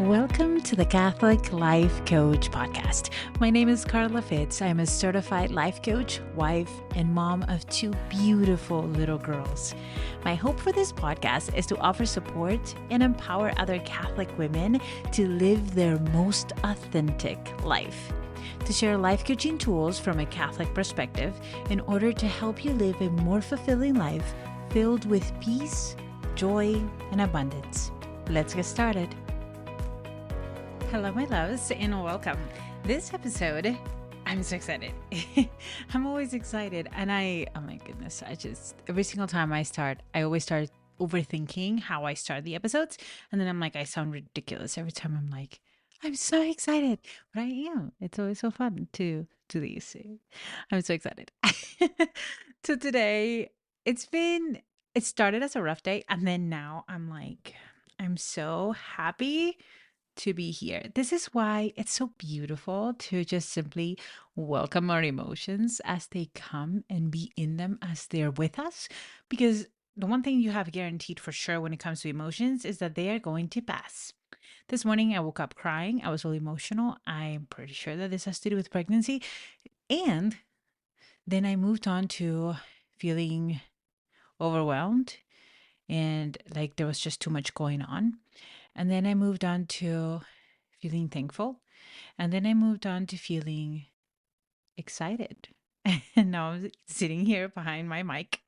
Welcome to the Catholic Life Coach Podcast. My name is Carla Fitz. I'm a certified life coach, wife, and mom of two beautiful little girls. My hope for this podcast is to offer support and empower other Catholic women to live their most authentic life. To share life coaching tools from a Catholic perspective in order to help you live a more fulfilling life filled with peace, joy, and abundance. Let's get started. Hello, my loves, and welcome. This episode, I'm so excited. I'm always excited. And oh my goodness, every single time I always start overthinking how I start the episodes. And then I'm like, I sound ridiculous every time. I'm so excited, but I am. It's always so fun to do these. I'm so excited. So today, it started as a rough day. And then now I'm so happy to be here. This is why it's so beautiful to just simply welcome our emotions as they come and be in them as they're with us. Because the one thing you have guaranteed for sure when it comes to emotions is that they are going to pass. This morning, I woke up crying. I was really emotional. I'm pretty sure that this has to do with pregnancy. And then I moved on to feeling overwhelmed and like there was just too much going on. And then I moved on to feeling thankful. And then I moved on to feeling excited. And now I'm sitting here behind my mic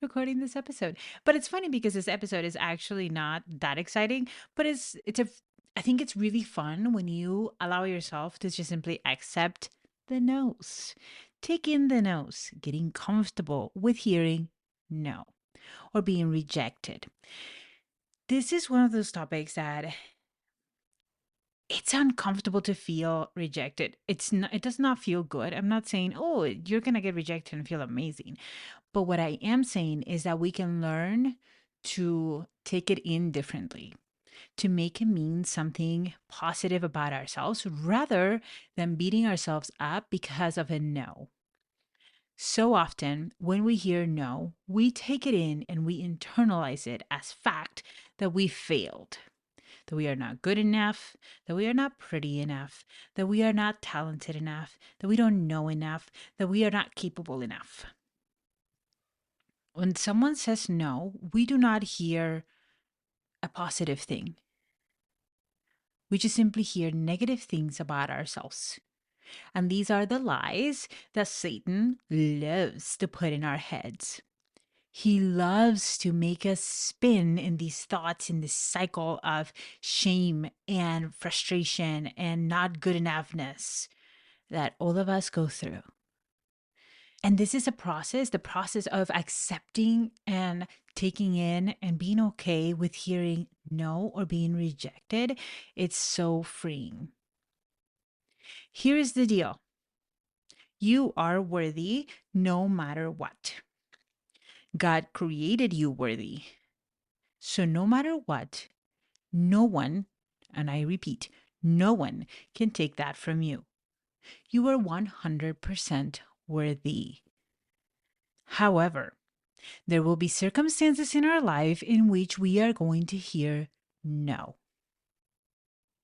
recording this episode. But it's funny because this episode is actually not that exciting, but I think it's really fun when you allow yourself to just simply accept the no's. Take in the no's, getting comfortable with hearing no or being rejected. This is one of those topics that it's uncomfortable to feel rejected. It does not feel good. I'm not saying, "Oh, you're going to get rejected and feel amazing." But what I am saying is that we can learn to take it in differently, to make it mean something positive about ourselves rather than beating ourselves up because of a no. So often, when we hear no, we take it in and we internalize it as fact that we failed, that we are not good enough, that we are not pretty enough, that we are not talented enough, that we don't know enough, that we are not capable enough. When someone says no, we do not hear a positive thing. We just simply hear negative things about ourselves. And these are the lies that Satan loves to put in our heads. He loves to make us spin in these thoughts, in this cycle of shame and frustration and not good enoughness that all of us go through. And this is the process of accepting and taking in and being okay with hearing no or being rejected. It's so freeing. Here is the deal. You are worthy no matter what. God created you worthy. So no matter what, no one, and I repeat, no one can take that from you. You are 100% worthy. However, there will be circumstances in our life in which we are going to hear no.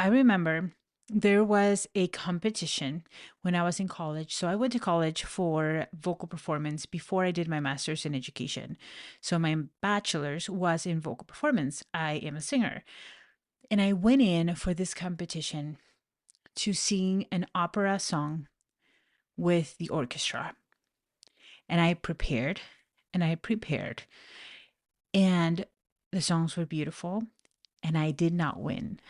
I remember there was a competition when I was in college. So I went to college for vocal performance before I did my master's in education. So my bachelor's was in vocal performance. I am a singer. And I went in for this competition to sing an opera song with the orchestra. And I prepared and I prepared. And the songs were beautiful. And I did not win.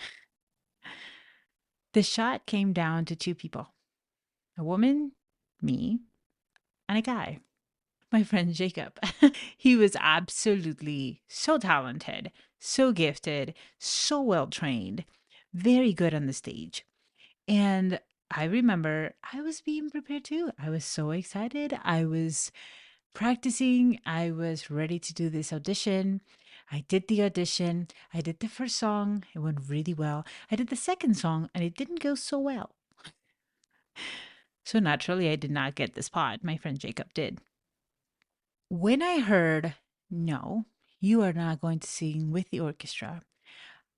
The shot came down to two people, a woman, me, and a guy, my friend Jacob. He was absolutely so talented, so gifted, so well trained, very good on the stage. And I remember I was being prepared too. I was so excited. I was practicing. I was ready to do this audition. I did the audition. I did the first song. It went really well. I did the second song and it didn't go so well. So naturally, I did not get the spot. My friend Jacob did. When I heard, no, you are not going to sing with the orchestra,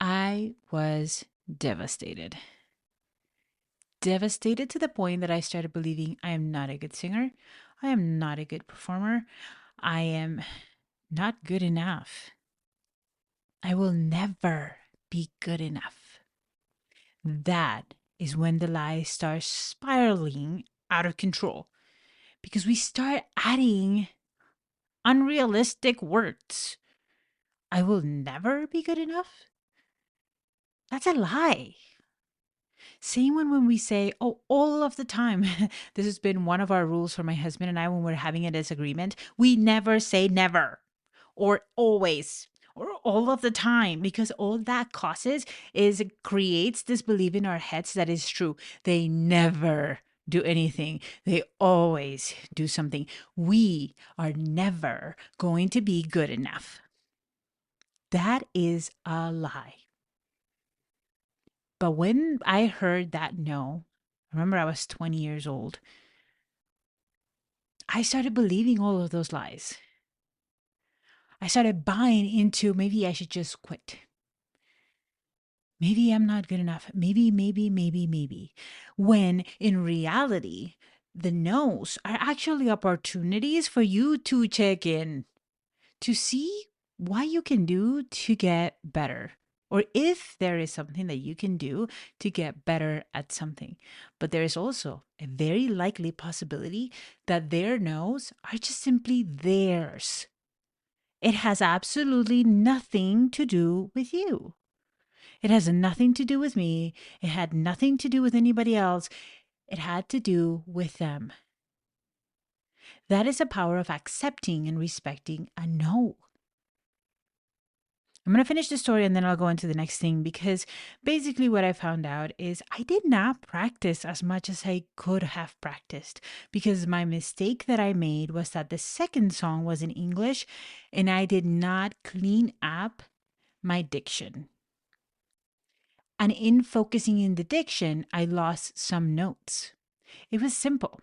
I was Devastated. Devastated to the point that I started believing I am not a good singer. I am not a good performer. I am not good enough. I will never be good enough. That is when the lie starts spiraling out of control because we start adding unrealistic words. I will never be good enough. That's a lie. Same when we say, oh, all of the time. This has been one of our rules for my husband and I when we're having a disagreement. We never say never or always or all of the time because all that causes is it creates this belief in our heads that is true. They never do anything, they always do something. We are never going to be good enough. That is a lie. But when I heard that no, I remember I was 20 years old, I started believing all of those lies. I started buying into maybe I should just quit. Maybe I'm not good enough. Maybe. When in reality, the no's are actually opportunities for you to check in, to see what you can do to get better, or if there is something that you can do to get better at something. But there is also a very likely possibility that their no's are just simply theirs. It has absolutely nothing to do with you. It has nothing to do with me. It had nothing to do with anybody else. It had to do with them. That is the power of accepting and respecting a no. I'm going to finish the story and then I'll go into the next thing because basically what I found out is I did not practice as much as I could have practiced because my mistake that I made was that the second song was in English and I did not clean up my diction. And in focusing in the diction, I lost some notes. It was simple.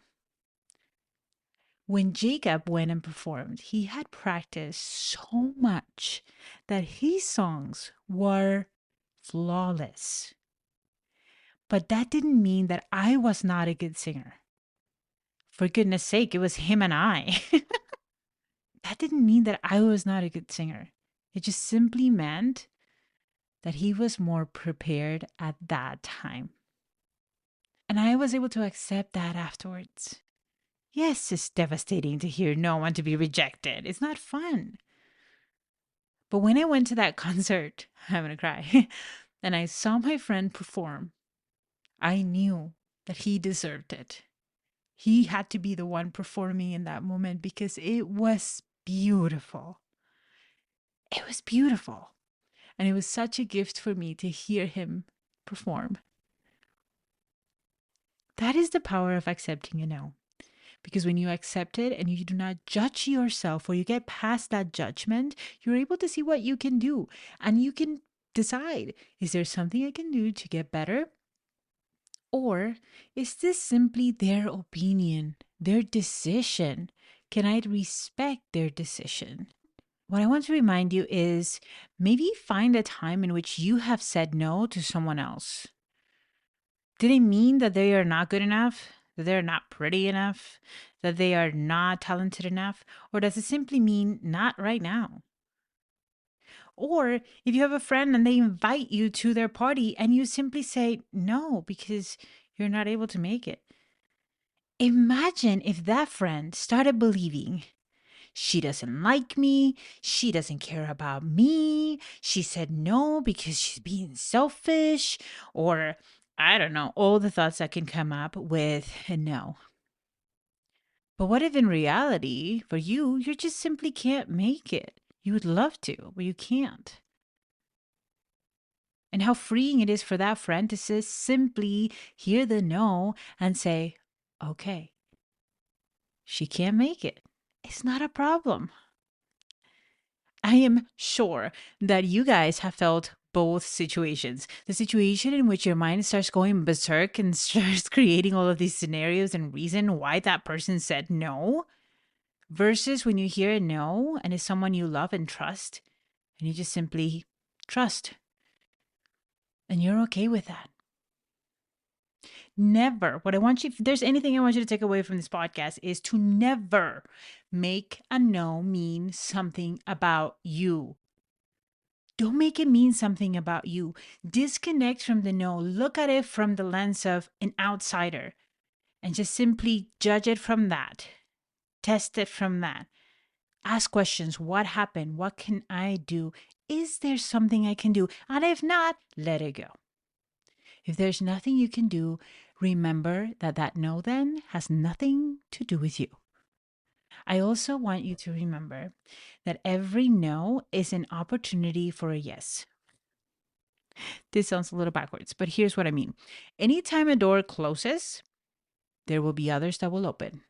When Jacob went and performed, he had practiced so much that his songs were flawless. But that didn't mean that I was not a good singer. For goodness sake, it was him and I. That didn't mean that I was not a good singer. It just simply meant that he was more prepared at that time. And I was able to accept that afterwards. Yes, it's devastating to hear no one to be rejected. It's not fun. But when I went to that concert, I'm going to cry, and I saw my friend perform, I knew that he deserved it. He had to be the one performing in that moment because it was beautiful. It was beautiful. And it was such a gift for me to hear him perform. That is the power of accepting a no. Because when you accept it and you do not judge yourself or you get past that judgment, you're able to see what you can do. And you can decide, is there something I can do to get better? Or is this simply their opinion, their decision? Can I respect their decision? What I want to remind you is maybe find a time in which you have said no to someone else. Did it mean that they are not good enough? That they're not pretty enough? That they are not talented enough? Or does it simply mean not right now? Or if you have a friend and they invite you to their party and you simply say no because you're not able to make it. Imagine if that friend started believing she doesn't like me, she doesn't care about me, she said no because she's being selfish, or I don't know, all the thoughts that can come up with a no. But what if in reality, for you, you just simply can't make it? You would love to, but you can't. And how freeing it is for that friend to just simply hear the no and say, okay, she can't make it. It's not a problem. I am sure that you guys have felt both situations. The situation in which your mind starts going berserk and starts creating all of these scenarios and reason why that person said no, versus when you hear a no and it's someone you love and trust, and you just simply trust. And you're okay with that. Never. What I want you, if there's anything I want you to take away from this podcast, is to never make a no mean something about you. Don't make it mean something about you. Disconnect from the no. Look at it from the lens of an outsider and just simply judge it from that. Test it from that. Ask questions. What happened? What can I do? Is there something I can do? And if not, let it go. If there's nothing you can do, remember that that no then has nothing to do with you. I also want you to remember that every no is an opportunity for a yes. This sounds a little backwards, but here's what I mean. Anytime a door closes, there will be others that will open.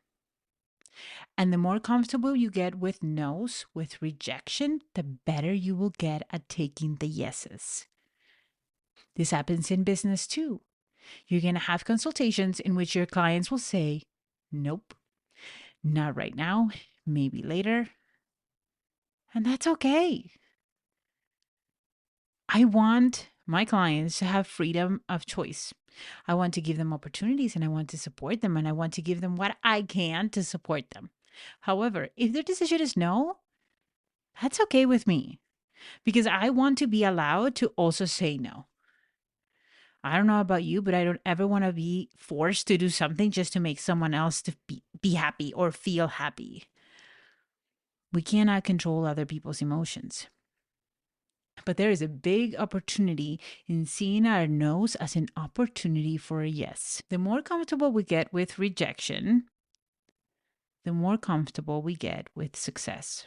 And the more comfortable you get with no's, with rejection, the better you will get at taking the yeses. This happens in business too. You're going to have consultations in which your clients will say, nope, not right now, maybe later. And that's okay. I want my clients to have freedom of choice. I want to give them opportunities and I want to support them and I want to give them what I can to support them. However, if their decision is no, that's okay with me because I want to be allowed to also say no. I don't know about you, but I don't ever want to be forced to do something just to make someone else to be happy or feel happy. We cannot control other people's emotions. But there is a big opportunity in seeing our no's as an opportunity for a yes. The more comfortable we get with rejection, the more comfortable we get with success.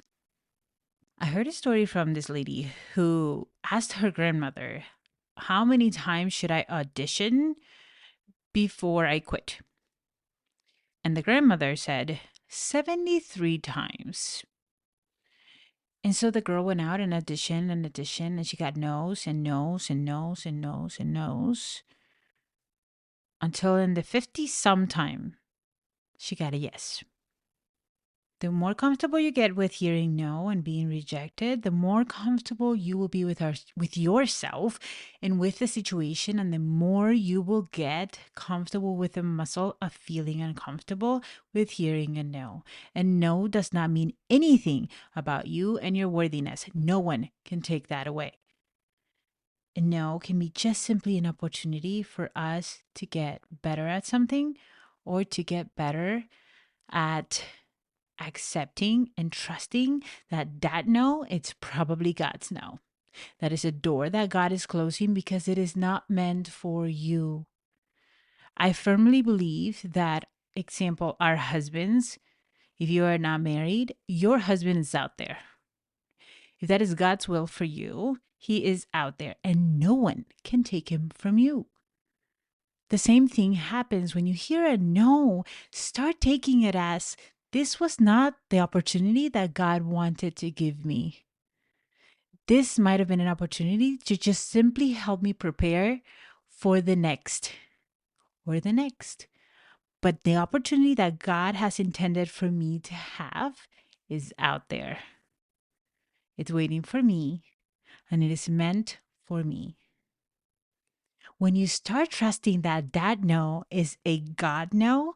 I heard a story from this lady who asked her grandmother, how many times should I audition before I quit? And the grandmother said, 73 times. And so the girl went out and auditioned and auditioned, and she got no's and no's and no's and no's and no's until in the 50 sometime she got a yes. The more comfortable you get with hearing no and being rejected, the more comfortable you will be with yourself and with the situation, and the more you will get comfortable with the muscle of feeling uncomfortable with hearing a no. And no does not mean anything about you and your worthiness. No one can take that away. And no can be just simply an opportunity for us to get better at something or to get better at accepting and trusting that that no, it's probably God's no. That is a door that God is closing because it is not meant for you. I firmly believe that, example, our husbands, if you are not married, your husband is out there. If that is God's will for you, he is out there and no one can take him from you. The same thing happens when you hear a no. Start taking it as this was not the opportunity that God wanted to give me. This might have been an opportunity to just simply help me prepare for the next or the next. But the opportunity that God has intended for me to have is out there. It's waiting for me and it is meant for me. When you start trusting that that no is a God no,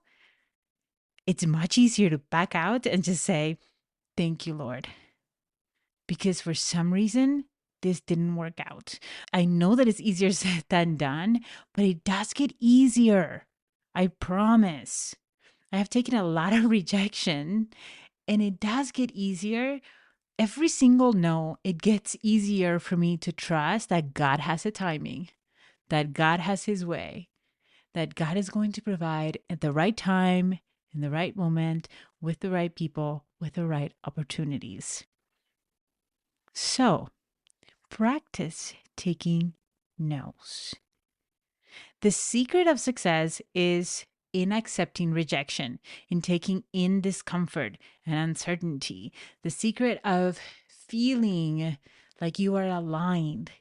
it's much easier to back out and just say, thank you, Lord. Because for some reason, this didn't work out. I know that it's easier said than done, but it does get easier. I promise. I have taken a lot of rejection and it does get easier. Every single no, it gets easier for me to trust that God has a timing, that God has his way, that God is going to provide at the right time, in the right moment, with the right people, with the right opportunities. So, practice taking no's. The secret of success is in accepting rejection, in taking in discomfort and uncertainty. The secret of feeling like you are aligned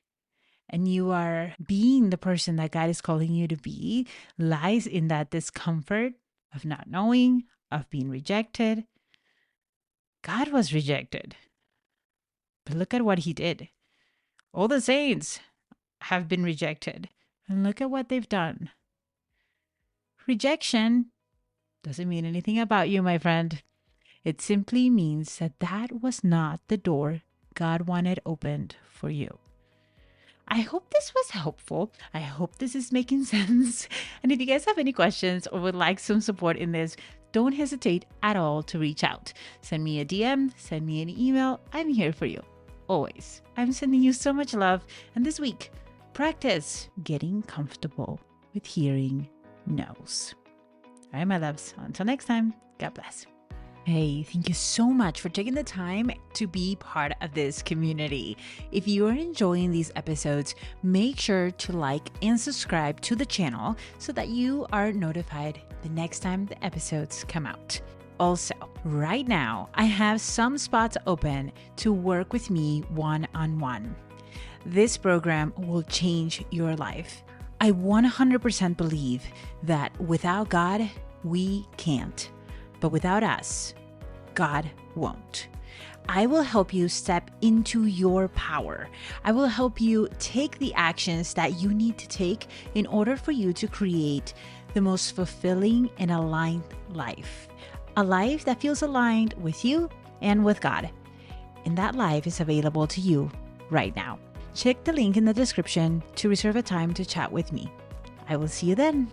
and you are being the person that God is calling you to be lies in that discomfort of not knowing, of being rejected. God was rejected, but look at what he did. All the saints, have been rejected. And look at what they've done. Rejection doesn't mean anything about you, my friend. It simply means that that was not the door God wanted opened for you. I hope this was helpful. I hope this is making sense. And if you guys have any questions or would like some support in this, don't hesitate at all to reach out. Send me a DM, send me an email. I'm here for you. Always. I'm sending you so much love. And this week, practice getting comfortable with hearing no's. All right, my loves. Until next time, God bless. Hey, thank you so much for taking the time to be part of this community. If you are enjoying these episodes, make sure to like and subscribe to the channel so that you are notified the next time the episodes come out. Also, right now, I have some spots open to work with me one-on-one. This program will change your life. I 100% believe that without God, we can't. But without us, God won't. I will help you step into your power. I will help you take the actions that you need to take in order for you to create the most fulfilling and aligned life. A life that feels aligned with you and with God. And that life is available to you right now. Check the link in the description to reserve a time to chat with me. I will see you then.